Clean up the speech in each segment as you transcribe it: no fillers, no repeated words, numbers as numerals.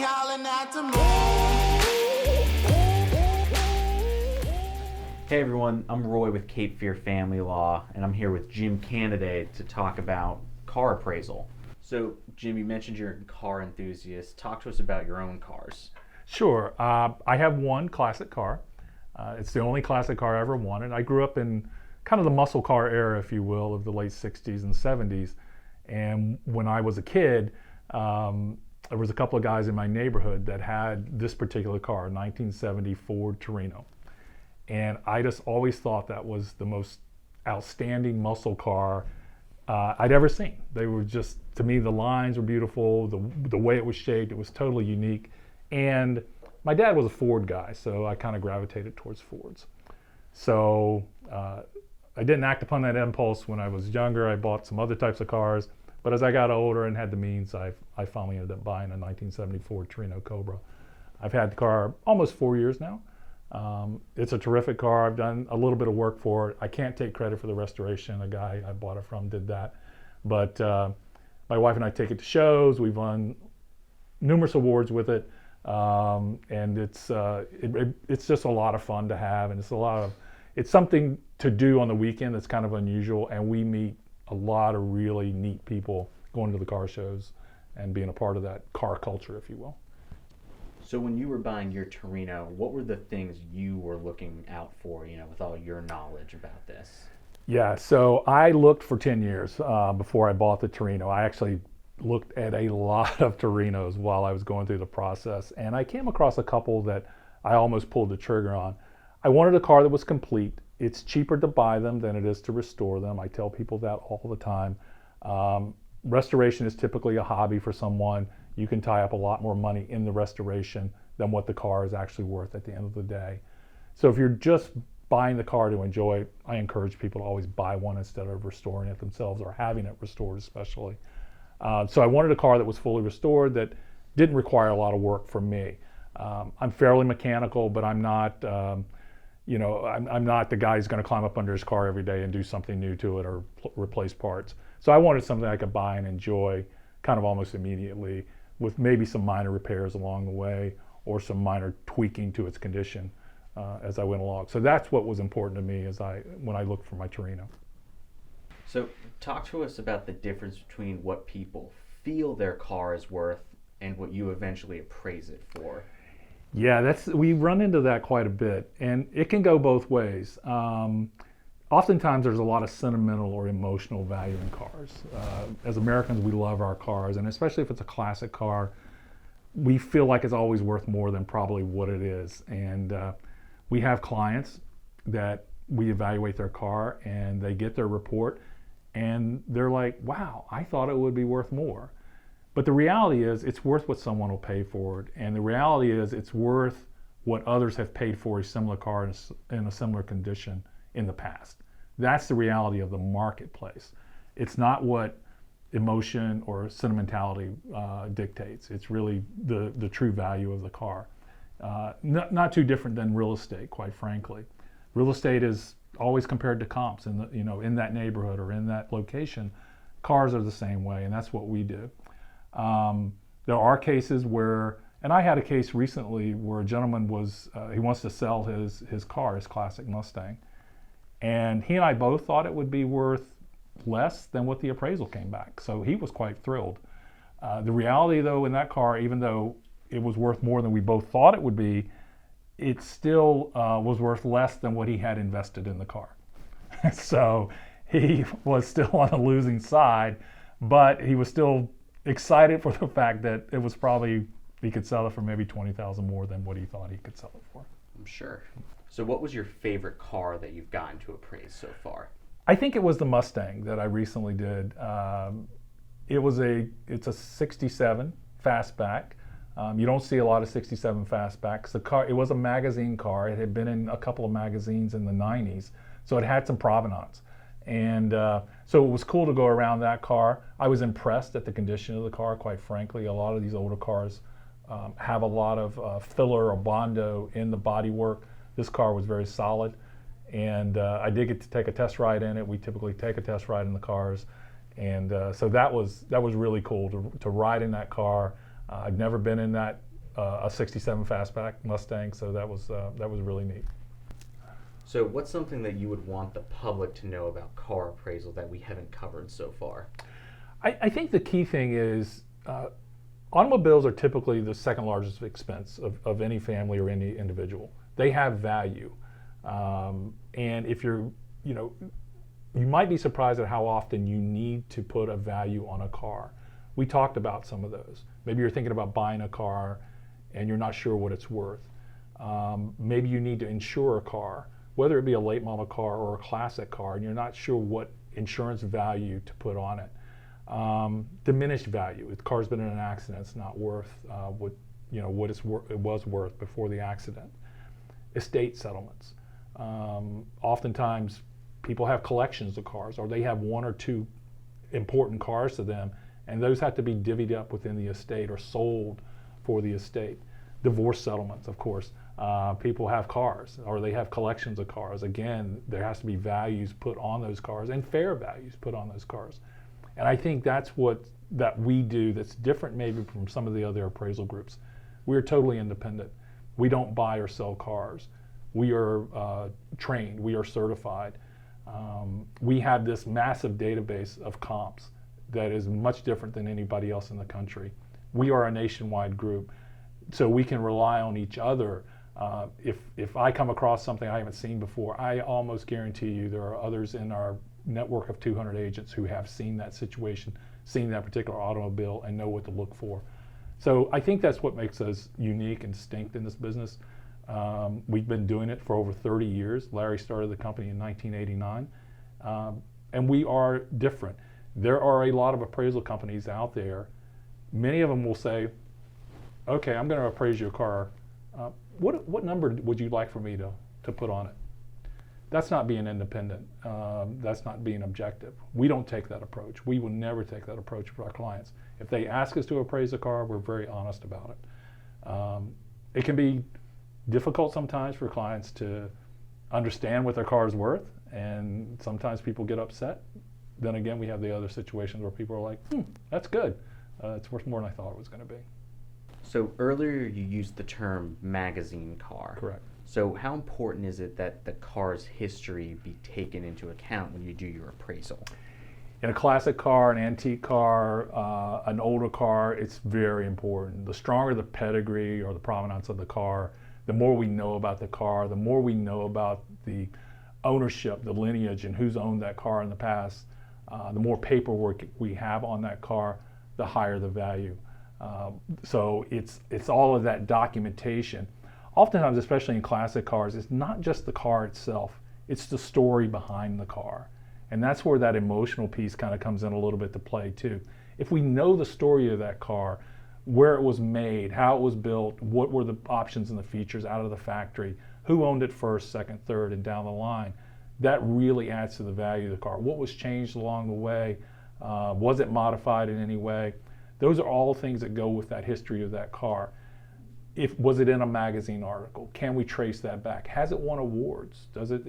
hollering at the moon. Hey everyone, I'm Roy with Cape Fear Family Law, and I'm here with Jim Cannaday to talk about car appraisal. So, Jim, you mentioned you're a car enthusiast. Talk to us about your own cars. Sure. I have one classic car. It's the only classic car I ever wanted. I grew up in kind of the muscle car era, if you will, of the late 60s and 70s. And when I was a kid, there was a couple of guys in my neighborhood that had this particular car, a 1970 Ford Torino. And I just always thought that was the most outstanding muscle car I'd ever seen. They were just, to me, the lines were beautiful, the way it was shaped, it was totally unique. And my dad was a Ford guy, so I kind of gravitated towards Fords. So I didn't act upon that impulse when I was younger. I bought some other types of cars, but as I got older and had the means, I finally ended up buying a 1974 Torino Cobra. I've had the car almost 4 years now. It's a terrific car. I've done a little bit of work for it. I can't take credit for the restoration. A guy I bought it from did that. But my wife and I take it to shows. We've won numerous awards with it. And it's just a lot of fun to have. And it's something to do on the weekend that's kind of unusual. And we meet a lot of really neat people going to the car shows and being a part of that car culture, if you will. So when you were buying your Torino, what were the things you were looking out for, with all your knowledge about this? Yeah, so I looked for 10 years before I bought the Torino. I actually looked at a lot of Torinos while I was going through the process, and I came across a couple that I almost pulled the trigger on. I wanted a car that was complete. It's cheaper to buy them than it is to restore them. I tell people that all the time. Restoration is typically a hobby for someone. You can tie up a lot more money in the restoration than what the car is actually worth at the end of the day. So if you're just buying the car to enjoy it, I encourage people to always buy one instead of restoring it themselves or having it restored especially. So I wanted a car that was fully restored that didn't require a lot of work from me. I'm fairly mechanical, but I'm not, I'm not the guy who's going to climb up under his car every day and do something new to it or replace parts. So I wanted something I could buy and enjoy kind of almost immediately, with maybe some minor repairs along the way or some minor tweaking to its condition as I went along. So that's what was important to me when I looked for my Torino. So talk to us about the difference between what people feel their car is worth and what you eventually appraise it for. Yeah, we run into that quite a bit, and it can go both ways. Oftentimes there's a lot of sentimental or emotional value in cars. As Americans, we love our cars, and especially if it's a classic car, we feel like it's always worth more than probably what it is. And we have clients that we evaluate their car and they get their report and they're like, wow, I thought it would be worth more. But the reality is it's worth what someone will pay for it. And the reality is it's worth what others have paid for a similar car in a similar condition in the past. That's the reality of the marketplace. It's not what emotion or sentimentality dictates. It's really the true value of the car. Not too different than real estate, quite frankly. Real estate is always compared to comps in that neighborhood or in that location. Cars are the same way, and that's what we do. There are cases where, and I had a case recently where a gentleman he wants to sell his car, his classic Mustang. And he and I both thought it would be worth less than what the appraisal came back. So he was quite thrilled. The reality though in that car, even though it was worth more than we both thought it would be, it still was worth less than what he had invested in the car. So he was still on the losing side, but he was still excited for the fact that it was probably, he could sell it for maybe $20,000 more than what he thought he could sell it for. I'm sure. So what was your favorite car that you've gotten to appraise so far? I think it was the Mustang that I recently did. It's a 67 fastback. You don't see a lot of 67 fastbacks. The car, it was a magazine car. It had been in a couple of magazines in the 90s, so it had some provenance. And so it was cool to go around that car. I was impressed at the condition of the car, quite frankly. A lot of these older cars have a lot of filler or Bondo in the bodywork. This car was very solid, and I did get to take a test ride in it. We typically take a test ride in the cars, and so that was really cool to ride in that car. I've never been in that a '67 fastback Mustang, so that was really neat. So what's something that you would want the public to know about car appraisal that we haven't covered so far? I think the key thing is automobiles are typically the second largest expense of any family or any individual. They have value. And if you might be surprised at how often you need to put a value on a car. We talked about some of those. Maybe you're thinking about buying a car and you're not sure what it's worth. Maybe you need to insure a car, whether it be a late model car or a classic car, and you're not sure what insurance value to put on it. Diminished value. If the car's been in an accident, it's not worth what it was worth before the accident. Estate settlements. Oftentimes, people have collections of cars, or they have one or two important cars to them, and those have to be divvied up within the estate or sold for the estate. Divorce settlements, of course. People have cars, or they have collections of cars. Again, there has to be values put on those cars, and fair values put on those cars. And I think that's that we do that's different maybe from some of the other appraisal groups. We're totally independent. We don't buy or sell cars. We are trained. We are certified. We have this massive database of comps that is much different than anybody else in the country. We are a nationwide group, so we can rely on each other. If I come across something I haven't seen before, I almost guarantee you there are others in our network of 200 agents who have seen that situation, seen that particular automobile, and know what to look for. So I think that's what makes us unique and distinct in this business. We've been doing it for over 30 years. Larry started the company in 1989, and we are different. There are a lot of appraisal companies out there. Many of them will say, okay, I'm going to appraise your car. What number would you like for me to put on it? That's not being independent. That's not being objective. We don't take that approach. We will never take that approach for our clients. If they ask us to appraise a car, we're very honest about it. It can be difficult sometimes for clients to understand what their car is worth, and sometimes people get upset. Then again, we have the other situations where people are like, that's good. It's worth more than I thought it was going to be. So earlier you used the term magazine car. Correct. So how important is it that the car's history be taken into account when you do your appraisal? In a classic car, an antique car, an older car, it's very important. The stronger the pedigree or the provenance of the car, the more we know about the car, the more we know about the ownership, the lineage, and who's owned that car in the past, the more paperwork we have on that car, the higher the value. So it's all of that documentation. Oftentimes, especially in classic cars, it's not just the car itself, it's the story behind the car. And that's where that emotional piece kind of comes in a little bit to play too. If we know the story of that car, where it was made, how it was built, what were the options and the features out of the factory, who owned it first, second, third, and down the line, that really adds to the value of the car. What was changed along the way? Was it modified in any way? Those are all things that go with that history of that car. Was it in a magazine article? Can we trace that back? Has it won awards? Does it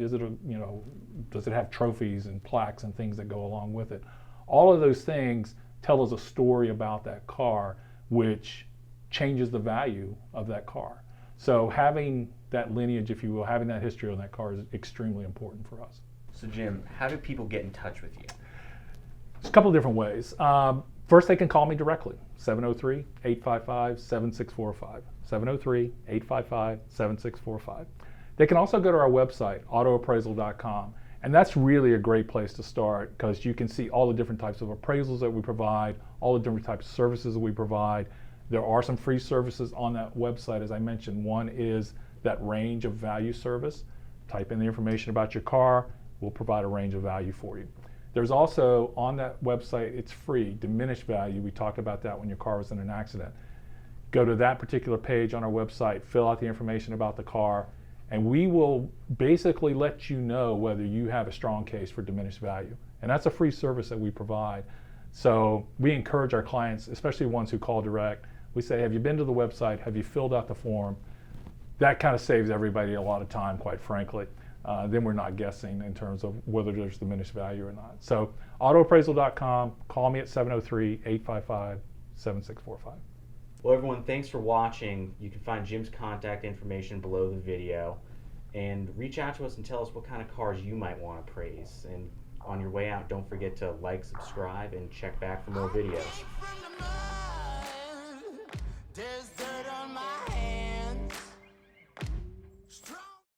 have trophies and plaques and things that go along with it? All of those things tell us a story about that car, which changes the value of that car. So having that lineage, if you will, having that history on that car is extremely important for us. So Jim, how do people get in touch with you? There's a couple of different ways. First, they can call me directly, 703-855-7645, 703-855-7645. They can also go to our website, autoappraisal.com, and that's really a great place to start because you can see all the different types of appraisals that we provide, all the different types of services that we provide. There are some free services on that website, as I mentioned. One is that range of value service. Type in the information about your car, we'll provide a range of value for you. There's also, on that website, it's free, diminished value. We talked about that when your car was in an accident. Go to that particular page on our website, fill out the information about the car, and we will basically let you know whether you have a strong case for diminished value. And that's a free service that we provide. So we encourage our clients, especially ones who call direct, we say, have you been to the website? Have you filled out the form? That kind of saves everybody a lot of time, quite frankly. Then we're not guessing in terms of whether there's diminished value or not. So autoappraisal.com, call me at 703-855-7645. Well, everyone, thanks for watching. You can find Jim's contact information below the video. And reach out to us and tell us what kind of cars you might want to appraise. And on your way out, don't forget to like, subscribe, and check back for more videos. There's